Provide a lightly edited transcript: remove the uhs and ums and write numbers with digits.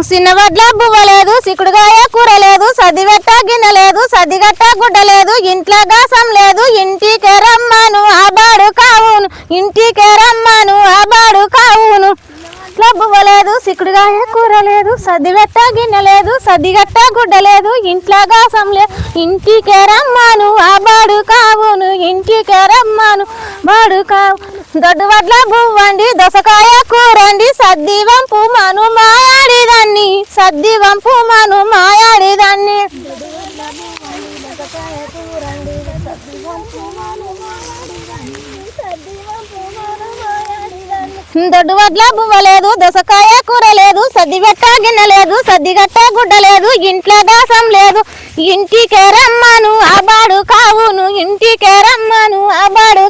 చిన్నవడ్ల బువ్వ లేదు, సిక్కుడుగాయ కూర లేదు, సద్దిగట్ట గిన్నె లేదు, సద్దిగట్ట గుడ్డ లేదు, ఇంట్లో గాసం లేదు, ఇంటికే రమ్మను ఆబాడు కావును, ఇంటికే రమ్మను ఆబాడు కావును. బువ్వ లేదు, సిక్కుడుగాయ కూర లేదు, సద్దిగట్ట గిన్నె లేదు, సద్దిగట్ట గుడ్డ లేదు, ఇంట్లో గాసం లేదు, ఇంటికే రమ్మను ఆబాడు కావును, ఇంటికే రమ్మను బాడు కావు. దొడ్డు వడ్ల బువ్వండి, దోసకాయ కూరండి, సద్ది వంపు మను మాయాడిదాన్ని, సద్ది వంపు మను మాయాడిదాన్ని. దొడ్డు వడ్ల బువ్వ లేదు, దోసకాయ కూర లేదు, సద్దిగట్ట గిన్నె లేదు, సద్దిగట్ట గుడ్డ లేదు, ఇంట్లో దాసం లేదు, ఇంటికే రమ్మను ఆబాడు కావును, ఇంటికే రమ్మను ఆబాడు.